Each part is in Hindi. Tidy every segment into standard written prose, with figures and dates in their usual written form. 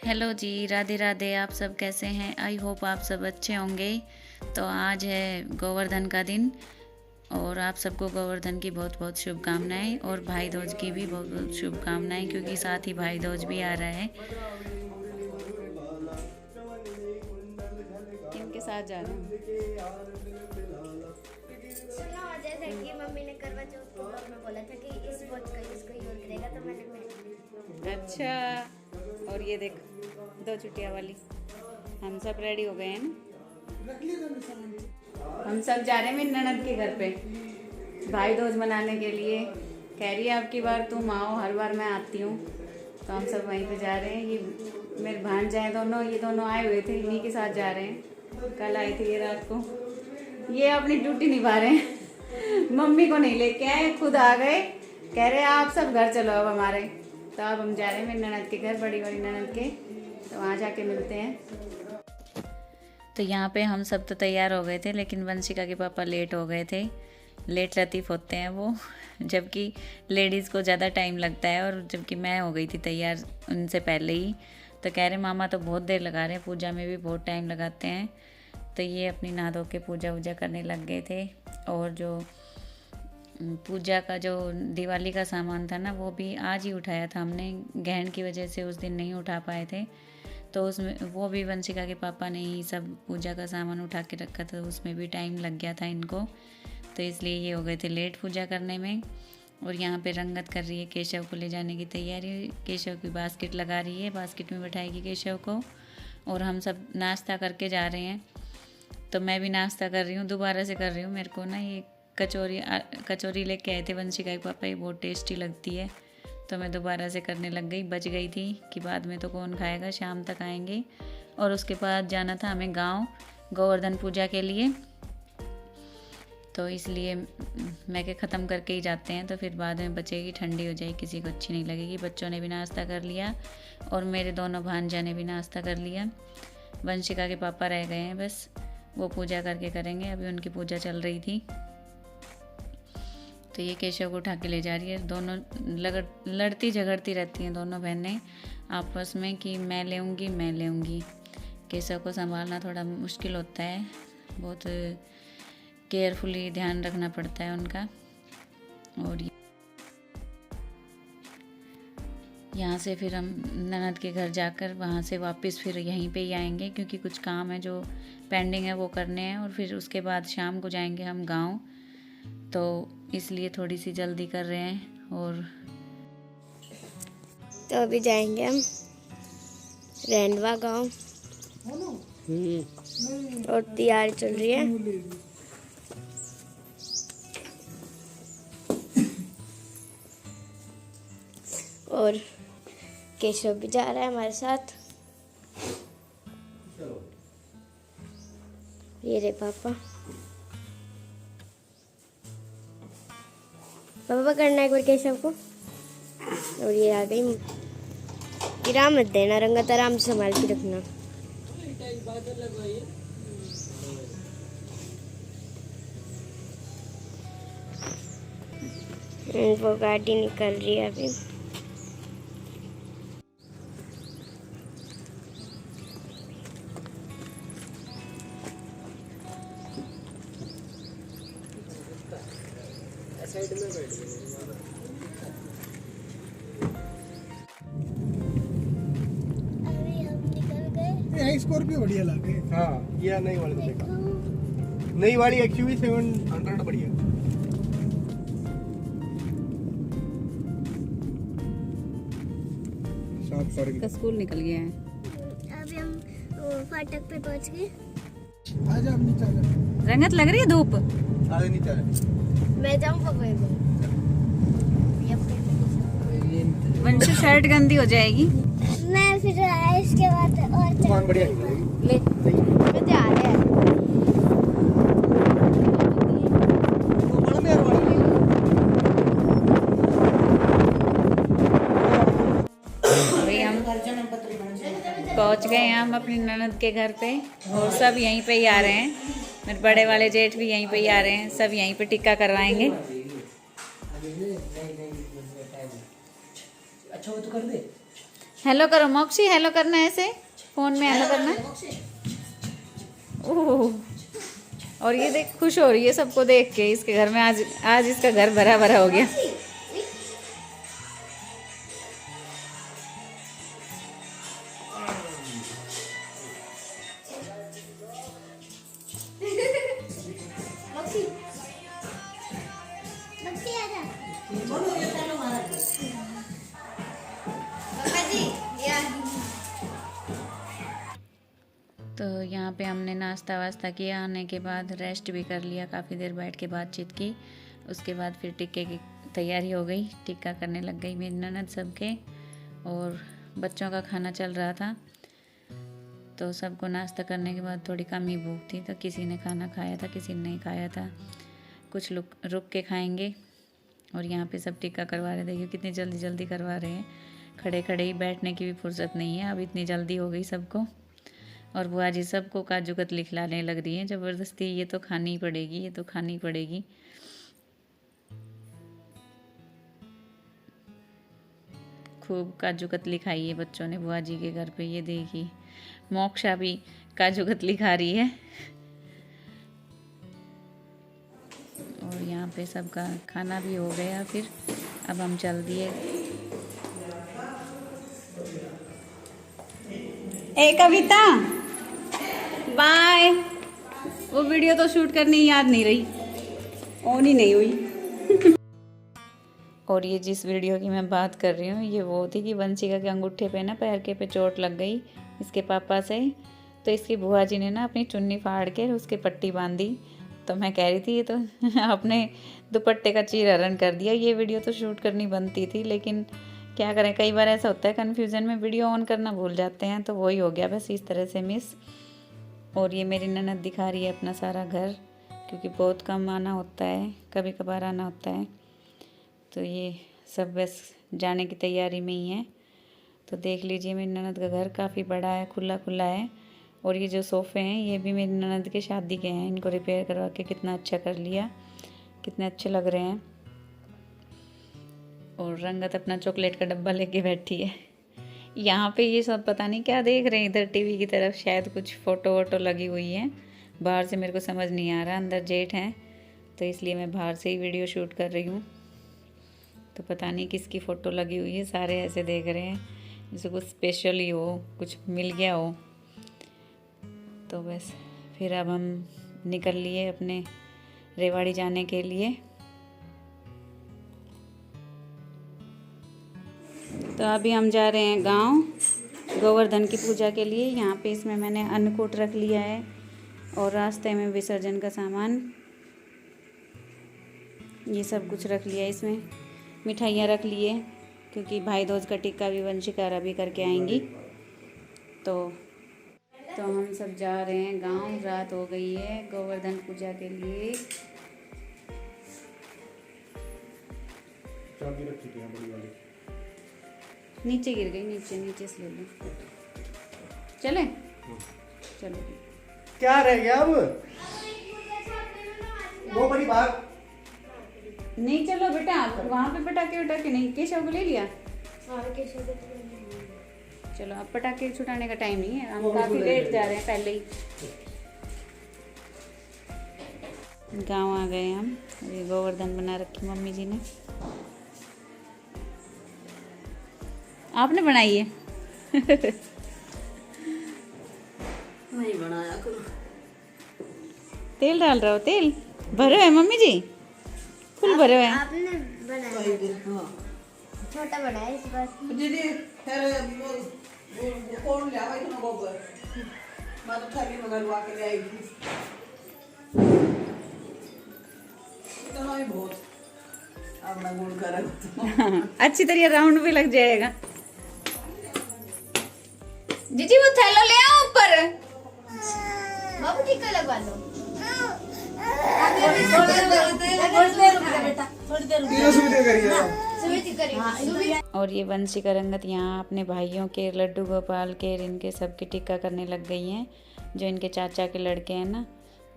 हेलो जी, राधे राधे। आप सब कैसे हैं? आई होप आप सब अच्छे होंगे। तो आज है गोवर्धन का दिन और आप सबको गोवर्धन की बहुत बहुत शुभकामनाएं और भाई दूज की भी बहुत बहुत शुभकामनाएं, क्योंकि साथ ही भाई दूज भी आ रहा है। किनके साथ जा रहे हैं? सुनो, जैसे कि मम्मी ने करवा चौथ के ब्लॉग में बोला था कि इस वॉच का यूज कोई और करेगा, तो मैंने अच्छा, और ये देख दो चुटिया वाली। हम सब रेडी हो गए हैं ना? हम सब जा रहे हैं मेरी ननद के घर पे भाई दूज मनाने के लिए। कह रही है अब की बार तुम आओ, हर बार मैं आती हूँ। तो हम सब वहीं पे जा रहे हैं। ये मेरे भांजे हैं दोनों, ये दोनों आए हुए थे, इन्हीं के साथ जा रहे हैं। कल आई थी ये रात को। ये अपनी ड्यूटी निभा रहे हैं। मम्मी को नहीं लेके आए, खुद आ गए। कह रहे आप सब घर चलो अब हमारे। तो अब हम जा रहे हैं मेरी ननद के घर, बड़ी बड़ी ननद के। तो वहाँ जाके मिलते हैं। तो यहाँ पे हम सब तो तैयार हो गए थे, लेकिन वंशिका के पापा लेट हो गए थे। लेट लतीफ़ होते हैं वो, जबकि लेडीज़ को ज़्यादा टाइम लगता है, और जबकि मैं हो गई थी तैयार उनसे पहले ही। तो कह रहे मामा तो बहुत देर लगा रहे हैं, पूजा में भी बहुत टाइम लगाते हैं। तो ये अपनी नहा धो के पूजा वूजा करने लग गए थे। और जो पूजा का जो दिवाली का सामान था ना, वो भी आज ही उठाया था हमने। ग्रहण की वजह से उस दिन नहीं उठा पाए थे, तो उसमें वो भी वंशिका के पापा ने ही सब पूजा का सामान उठा के रखा था। उसमें भी टाइम लग गया था इनको, तो इसलिए ये हो गए थे लेट पूजा करने में। और यहाँ पे रंगत कर रही है, केशव को ले जाने की तैयारी। केशव की बास्केट लगा रही है, बास्केट में बैठाएगी केशव को। और हम सब नाश्ता करके जा रहे हैं। तो मैं भी नाश्ता कर रही हूँ, दोबारा से कर रही हूँ। मेरे को ना ये कचौरी लेके आए थे वंशिका के पापा, ये बहुत टेस्टी लगती है। तो मैं दोबारा से करने लग गई। बच गई थी कि बाद में तो कौन खाएगा, शाम तक आएंगे। और उसके बाद जाना था हमें गांव गोवर्धन पूजा के लिए। तो इसलिए मैं के ख़त्म करके ही जाते हैं, तो फिर बाद में बचेगी, ठंडी हो जाएगी, किसी को अच्छी नहीं लगेगी। बच्चों ने भी नाश्ता कर लिया और मेरे दोनों भांजा ने भी नाश्ता कर लिया। वंशिका के पापा रह गए हैं, बस वो पूजा करके करेंगे। अभी उनकी पूजा चल रही थी। तो ये केशव को उठा के ले जा रही है। दोनों लड़ती झगड़ती रहती हैं दोनों बहनें आपस में कि मैं लेऊँगी। केशव को संभालना थोड़ा मुश्किल होता है, बहुत केयरफुली ध्यान रखना पड़ता है उनका। और यहाँ से फिर हम ननद के घर जाकर वहाँ से वापस फिर यहीं पे ही आएंगे, क्योंकि कुछ काम है जो पेंडिंग है वो करने हैं। और फिर उसके बाद शाम को जाएंगे हम गांव, तो इसलिए थोड़ी सी जल्दी कर रहे हैं। और तो अभी जाएंगे हम रेंडवा गांव और तैयारी चल रही है। और केशव भी जा रहा है हमारे साथ। ये रे पापा करना एक बार केशव को। और ये आ गई। गिरा मत देना, रंगत आराम से संभाल के रखना। वो गाड़ी निकल रही है अभी। स्कॉर्पियो बढ़िया लगे। हाँ, ये नई वाली देखा। नई वाली एक्सयूवी 700 बढ़िया। का स्कूल निकल गया है। अभी हम फाटक पे पहुंच गए। आजा अब नीचे आजा। रंगत लग रही है धूप। आजा नीचे आजा। मैं जाऊँ पकड़ को। वंशु शर्ट गंदी हो जाएगी। मैं फिर इसके बाद और दुकान बढ़िया ले मैं जा रहा है। भाई हम पहुंच गए हैं हम अपनी ननद के घर पे, और सब यहीं पे ही आ रहे हैं। मेरे बड़े वाले जेठ भी यहीं पे ही आ रहे हैं, सब यहीं पे टिक्का करवाएंगे। अच्छा वो तो कर दे। हेलो करो मॉक्सी, हेलो करना है ऐसे फोन में, हेलो करना है। ओह, और ये देख खुश हो रही है सबको देख के, इसके घर में आज आज इसका घर भरा भरा हो गया। तो यहाँ पे हमने नाश्ता वास्ता किया, आने के बाद रेस्ट भी कर लिया, काफ़ी देर बैठ के बातचीत की। उसके बाद फिर टिक्के की तैयारी हो गई, टिक्का करने लग गई मेरी ननद सबके, और बच्चों का खाना चल रहा था। तो सबको नाश्ता करने के बाद थोड़ी कम ही भूख थी, तो किसी ने खाना खाया था, किसी ने नहीं खाया था। कुछ लोग रुक के खाएंगे। और यहाँ पे सब टिक्का करवा रहे, देखिए कितनी जल्दी जल्दी करवा रहे हैं, खड़े खड़े ही, बैठने की भी फुर्सत नहीं है, अब इतनी जल्दी हो गई सबको। और बुआ जी सबको काजू कतली खिलाने लग रही हैं ज़बरदस्ती, ये तो खानी ही पड़ेगी, ये तो खानी ही पड़ेगी। खूब काजू कतली खाई है बच्चों ने बुआ जी के घर पे। ये देखिए मोक्षा भी काजू कतली खा रही है। और यहाँ पे सबका खाना भी हो गया, फिर अब हम चल दिए। ए कविता बाय। वो वीडियो तो शूट करनी याद नहीं रही, ऑन ही नहीं हुई। और ये जिस वीडियो की मैं बात कर रही हूँ, ये वो थी कि वंशिका के अंगूठे पे ना पैर के पे चोट लग गई इसके पापा से। तो इसकी बुआ जी ने ना अपनी चुन्नी फाड़ के उसके पट्टी बांधी। तो मैं कह रही थी ये तो अपने दुपट्टे का चीरहरण कर दिया। ये वीडियो तो शूट करनी बनती थी, लेकिन क्या करें, कई बार ऐसा होता है कन्फ्यूज़न में वीडियो ऑन करना भूल जाते हैं, तो वही हो गया बस इस तरह से मिस। और ये मेरी ननद दिखा रही है अपना सारा घर, क्योंकि बहुत कम आना होता है, कभी कभार आना होता है। तो ये सब बस जाने की तैयारी में ही है। तो देख लीजिए मेरी ननद का घर काफ़ी बड़ा है, खुला खुला है। और ये जो सोफ़े हैं ये भी मेरी ननद के शादी के हैं, इनको रिपेयर करवा के कितना अच्छा कर लिया, कितने अच्छे लग रहे हैं। और रंगत अपना चॉकलेट का डब्बा लेके बैठी है। यहाँ पे ये सब पता नहीं क्या देख रहे हैं, इधर टीवी की तरफ शायद कुछ फ़ोटो वोटो लगी हुई है। बाहर से मेरे को समझ नहीं आ रहा, अंदर जेठ हैं तो इसलिए मैं बाहर से ही वीडियो शूट कर रही हूँ। तो पता नहीं किसकी फ़ोटो लगी हुई है, सारे ऐसे देख रहे हैं जैसे कुछ स्पेशल ही हो, कुछ मिल गया हो। तो बस फिर अब हम निकल लिए अपने रेवाड़ी जाने के लिए। तो अभी हम जा रहे हैं गांव गोवर्धन की पूजा के लिए। यहाँ पे इसमें मैंने अन्नकूट रख लिया है, और रास्ते में विसर्जन का सामान ये सब कुछ रख लिया है। इसमें मिठाइयाँ रख लिए, क्योंकि भाई दूज का टिक्का भी वंशिका अभी करके आएंगी। तो हम सब जा रहे हैं गांव, रात हो गई है गोवर्धन पूजा के लिए। चाबी रखी थी बड़ी वाली, नीचे गिर गई, नीचे से ले लो। चले चलो। क्या रह गया अब? वो बड़ी बात नहीं, चलो बेटा वहाँ पे पटाखे नहीं, केशव को ले लिया। चलो अब पटाखे छुटाने का टाइम नहीं है, हम काफी लेट जा रहे हैं पहले ही। गांव आ गए हम। अभी गोवर्धन बना रखी मम्मी जी ने। आपने बनाई है? नहीं बनाया करो। तेल डाल रहे हो? तेल भरे हुए मम्मी जी, फुल भरे हुए हैं। आपने बनाया छोटा बनाया इस बार। दीदी फिर वो कौन ले आवा इतना गोबर, मैं तो थाली में गलवा के ले आई थी। इतना ही बहुत अपना गुड़ करेगा। अच्छी तरह राउंड भी लग जाएगा। जीजी वो थैलो ले आओ ऊपर। बाबू टीका लगवा लो। और ये वंशिका रंगत यहाँ अपने भाइयों के, लड्डू गोपाल के, इनके सबके टिक्का करने लग गई हैं। जो इनके चाचा के लड़के हैं ना,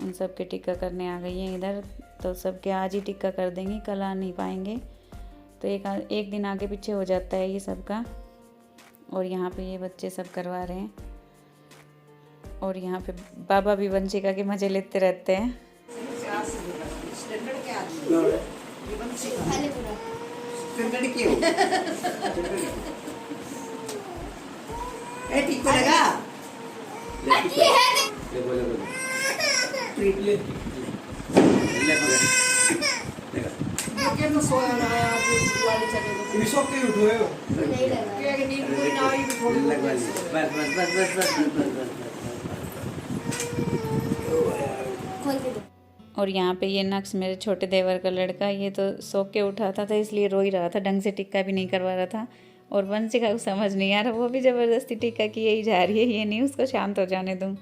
उन सब के टिक्का करने आ गई हैं इधर। तो सबके आज ही टिक्का कर देंगी, कल आ नहीं पाएंगे। तो एक दिन आगे पीछे हो जाता है ये सबका। और यहाँ पे ये बच्चे सब करवा रहे हैं। और यहाँ पे बाबा भी वंशिका के मजे लेते रहते हैं। स्टैंडर्ड के आदमी ये वंशिका स्टैंडर्ड के हो ए ठीक पड़ेगा क्या तो सोया ना आज दिवाली चलेगा ऋषभ के उठोए हो नहीं लगा क्या कि नींद कोई ना आई तो थोड़ी खोल के दो। और यहाँ पे ये नक्श मेरे छोटे देवर का लड़का, ये तो सो के उठा था इसलिए रो ही रहा था, ढंग से टिक्का भी नहीं करवा रहा था। और वंशिका को समझ नहीं आ रहा, वो भी ज़बरदस्ती टिक्का किए ही जा रही है, ये नहीं उसको शांत हो जाने दूँ।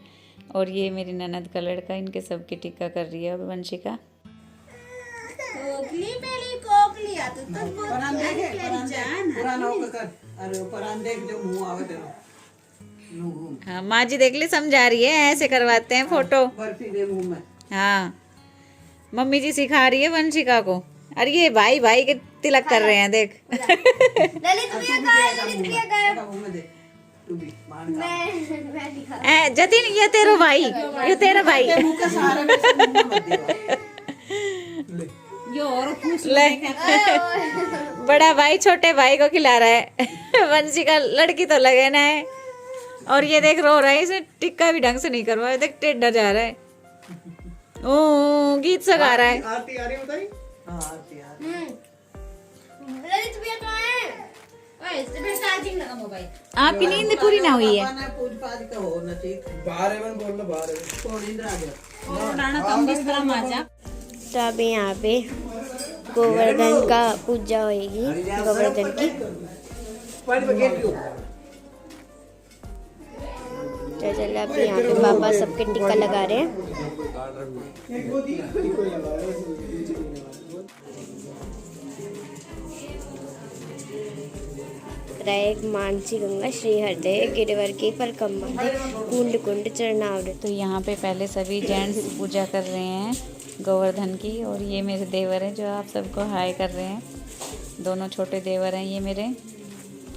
और ये मेरी ननद का लड़का, इनके सबकी टिक्का कर रही है अब वंशिका। कोकली मेरी कोकली आ तो तब बोल परान देखे पुराना होकर कर अरे परान देख जो मुंह आवे तेरा हाँ माँ जी देख ली समझा रही है, ऐसे करवाते हैं फोटो। बर्फी दे मुंह में हाँ मम्मी जी सिखा रही है वंशिका को। अरे ये भाई भाई के तिलक कर रहे हैं देख। ललित प्रिया का है, ललित प्रिया का है। मुंह में दे तू भी मान का मैं दिखा ए जतिन ये तेरा भाई, ये तेरा भाई। मुंह के सहारे में से मुंह में मत दे ये और पूछ ले बड़ा भाई छोटे भाई को खिला रहा है। वंशिका लड़की तो लगे ना है। और ये देख रो रहा है, इसे टिक्का भी ढंग से नहीं करवाया, देख टेढ़ा जा रहा है। ओ गीत सगा रहा है। आरती आ रही बताई हां आती यार ललित प्रिया का है। ओए इस पे चार्जिंग लगा मोबाइल। आपकी नींद पूरी ना हुई है। पापा ने पूज पाज का हो ना ठीक बाहर है, बोल लो बाहर है। कौन इंद्र आ गया और डाना कम बिस्तर माजा। तो अभी यहाँ पे गोवर्धन का पूजा होगी, गोवर्धन की। पानी में गेट क्यों तो चलो अभी यहाँ पे पापा सबके टिक्का लगा रहे हैं। प्रयाग मानसी गंगा श्री हृदय गिरवर की परिक्रमा कुंड कुंड चरणावृत। तो यहाँ पे पहले सभी जेंट्स पूजा कर रहे हैं गोवर्धन की। और ये मेरे देवर हैं जो आप सबको हाय कर रहे हैं, दोनों छोटे देवर हैं ये मेरे।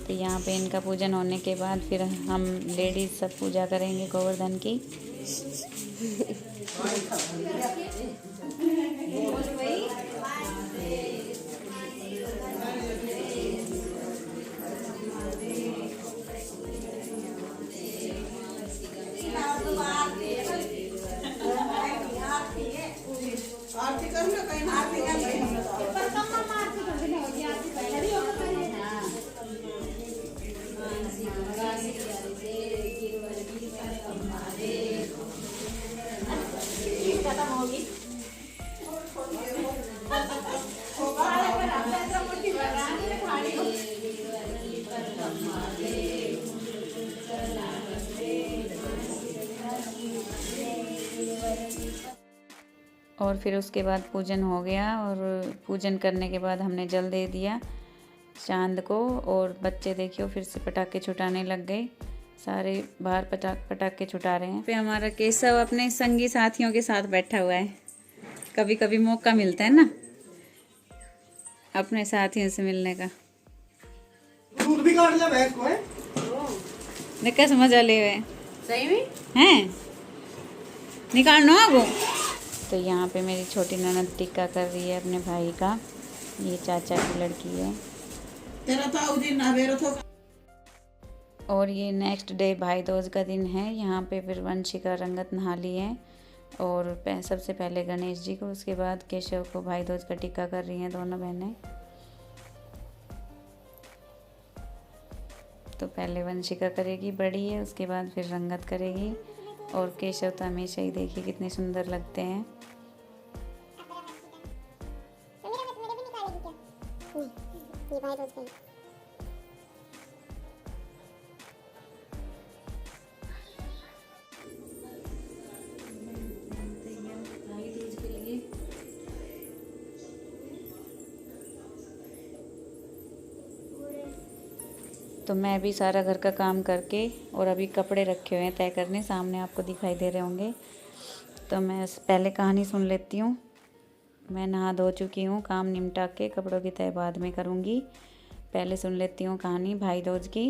तो यहाँ पे इनका पूजन होने के बाद फिर हम लेडीज सब पूजा करेंगे गोवर्धन की। आरती कर ना कहीं आरती कर और फिर उसके बाद पूजन हो गया। और पूजन करने के बाद हमने जल दे दिया चांद को। और बच्चे देखियो फिर से पटाखे छुटाने लग गए, सारे बाहर पटाखे छुटा रहे हैं। फिर हमारा केशव अपने संगी साथियों के साथ बैठा हुआ है। कभी कभी मौका मिलता है ना अपने साथियों से मिलने का। दूध भी काट लिया भैंस को है। देख कैसे मजा ले हुए सही में हैं, निकालना आपको। तो यहाँ पे मेरी छोटी ननद टिक्का कर रही है अपने भाई का, ये चाचा की लड़की है। तेरा तो उदिन ना बेरो तो और ये नेक्स्ट डे भाई दूज का दिन है। यहाँ पे फिर वंशिका रंगत नहा ली है। और सबसे पहले गणेश जी को, उसके बाद केशव को भाई दूज का टिक्का कर रही हैं दोनों बहनें। तो पहले वंशिका करेगी, बड़ी है, उसके बाद फिर रंगत करेगी। और केशव तो हमेशा ही देखिए कितने सुंदर लगते हैं। तो मैं भी सारा घर का काम करके, और अभी कपड़े रखे हुए हैं तय करने, सामने आपको दिखाई दे रहे होंगे। तो मैं पहले कहानी सुन लेती हूँ। मैं नहा धो चुकी हूँ, काम निपटा के कपड़ों की तय बाद में करूँगी। पहले सुन लेती हूँ कहानी भाई दूज की।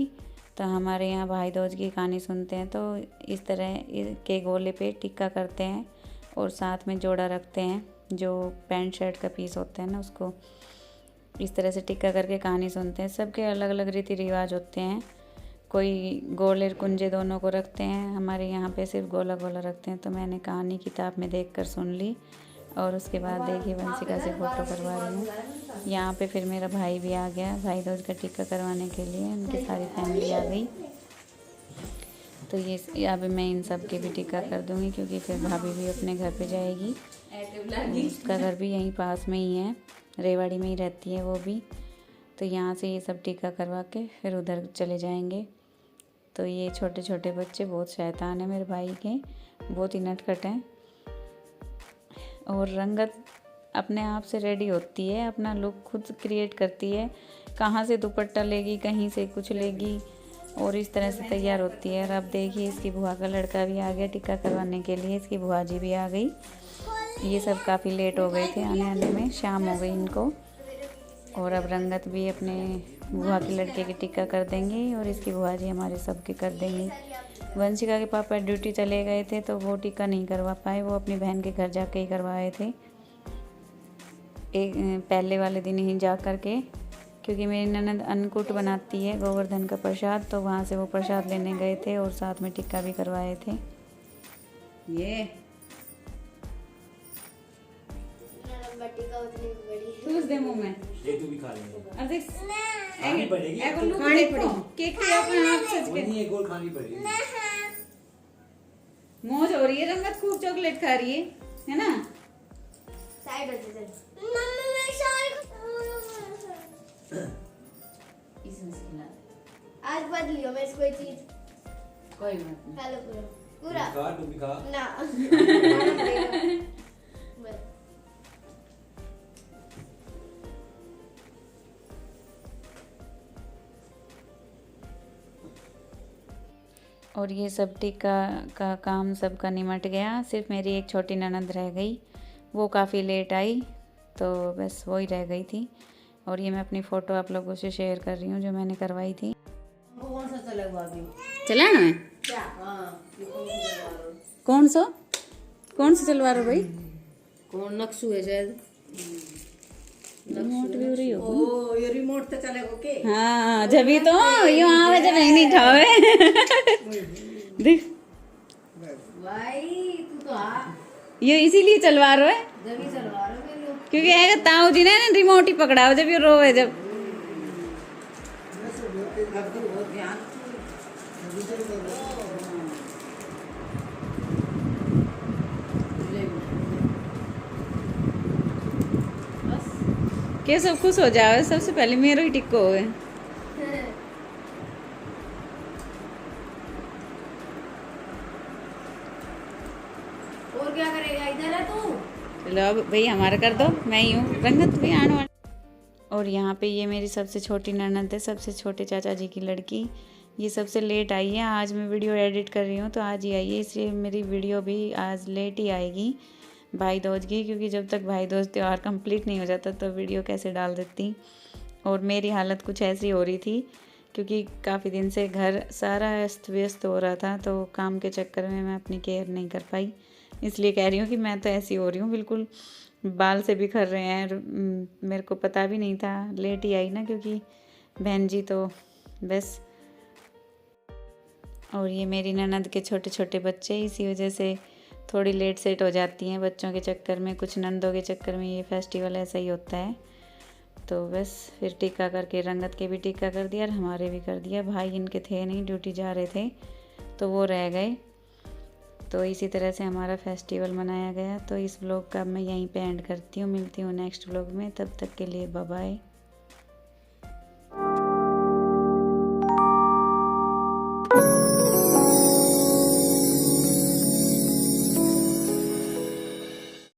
तो हमारे यहाँ भाई दूज की कहानी सुनते हैं तो इस तरह के गोले पे टिक्का करते हैं और साथ में जोड़ा रखते हैं, जो पैंट शर्ट का पीस होता है ना उसको इस तरह से टिक्का करके कहानी सुनते हैं। सबके अलग अलग रीति रिवाज होते हैं, कोई गोले कुंजे दोनों को रखते हैं, हमारे यहाँ पे सिर्फ गोला गोला रखते हैं। तो मैंने कहानी किताब में देखकर सुन ली और उसके बाद देखिए वंशिका से फ़ोटो करवा रही हूँ। यहाँ पे फिर मेरा भाई भी आ गया भाई दूज का टिक्का करवाने के लिए, उनकी सारी फैमिली आ गई। तो ये अब मैं इन सब के भी टिक्का कर दूँगी क्योंकि फिर भाभी भी अपने घर पे जाएगी। उसका घर भी यहीं पास में ही है, रेवाड़ी में ही रहती है वो भी। तो यहाँ से ये सब टिक्का करवा के फिर उधर चले जाएंगे। तो ये छोटे छोटे बच्चे बहुत शैतान है मेरे भाई के, बहुत ही नटखट हैं। और रंगत अपने आप से रेडी होती है, अपना लुक खुद क्रिएट करती है, कहाँ से दुपट्टा लेगी, कहीं से कुछ लेगी और इस तरह से तैयार होती है। और अब देखिए इसकी बुआ का लड़का भी आ गया टिक्का करवाने के लिए, इसकी बुआ जी भी आ गई। ये सब काफ़ी लेट हो गए थे आने में, शाम हो गई इनको। और अब रंगत भी अपने बुआ के लड़के की टिक्का कर देंगी और इसकी बुआ जी हमारे सबके कर देंगी। वंशिका के पापा ड्यूटी चले गए थे तो वो टिक्का नहीं करवा पाए, वो अपनी बहन के घर जाके ही करवाए थे एक पहले वाले दिन ही जा कर के, क्योंकि मेरी ननद अन्नकूट बनाती है गोवर्धन का प्रसाद, तो वहाँ से वो प्रसाद लेने गए थे और साथ में टिक्का भी करवाए थे। ये तूस दे मुंह में, ये तू भी खा लेंगे। अब देख खानी पड़ेगी। खानी पड़ेगी, केक खिला अपने हाथ सच वो के। नहीं एक और खानी पड़ेगी। मौज हो रही है, रंगत खूब चॉकलेट खा रही है ना। साइड हो जा मम्मी मेरी सारी इसमें से खिला दे। आज बदलियो मैं कोई चीज कोई बात नहीं। खा लो पूरा खा तू भी खा। ना और ये सब टिक्का का काम सबका निमट गया, सिर्फ मेरी एक छोटी ननद रह गई, वो काफ़ी लेट आई तो बस वो ही रह गई थी। और ये मैं अपनी फ़ोटो आप लोगों से शेयर कर रही हूँ जो मैंने करवाई थी। कौन सा चलेगा अभी? चला ना मैं क्या? हाँ, ये कौन सा चलवा रहा भाई? कौन नक्शू है शायद। रिमोट भी हो रही हो। ओ ये रिमोट तो चलेगा के? हाँ जब तो यूँ आवे जब नहीं ठावे देख भाई तू तो आ ये इसीलिए चलवा रहा है जब ही चलवा रहा मेरे लोग। क्योंकि आएगा ताऊ जी ने रिमोट ही पकड़ाओ जब ये रोवे जब। अब तो बहुत ध्यान के सब खुश हो जाओ, सबसे पहले मेरा ही टिक्को हो। और क्या करेगा, इधर है तू? चलो अब भाई हमारा कर दो, मैं ही हूँ, रंगत भी आने वाली। और यहाँ पे ये मेरी सबसे छोटी ननद है, सबसे छोटे चाचा जी की लड़की, ये सबसे लेट आई है। आज मैं वीडियो एडिट कर रही हूँ तो आज ही आई है, इसलिए मेरी वीडियो भी आज लेट ही आएगी भाई दूज की, क्योंकि जब तक भाई दूज त्यौहार कंप्लीट नहीं हो जाता तो वीडियो कैसे डाल देती। और मेरी हालत कुछ ऐसी हो रही थी क्योंकि काफ़ी दिन से घर सारा अस्त व्यस्त हो रहा था, तो काम के चक्कर में मैं अपनी केयर नहीं कर पाई, इसलिए कह रही हूँ कि मैं तो ऐसी हो रही हूँ, बिल्कुल बाल से बिखर रहे हैं। मेरे को पता भी नहीं था, लेट ही आई ना क्योंकि बहन जी तो बस। और ये मेरी ननद के छोटे छोटे बच्चे, इसी वजह से थोड़ी लेट सेट हो जाती हैं बच्चों के चक्कर में, कुछ नंदों के चक्कर में। ये फेस्टिवल ऐसा ही होता है। तो बस फिर टीका करके रंगत के भी टीका कर दिया और हमारे भी कर दिया। भाई इनके थे नहीं, ड्यूटी जा रहे थे तो वो रह गए। तो इसी तरह से हमारा फेस्टिवल मनाया गया। तो इस व्लॉग का मैं यहीं पे एंड करती हूँ, मिलती हूँ नेक्स्ट व्लॉग में, तब तक के लिए बाय बाय।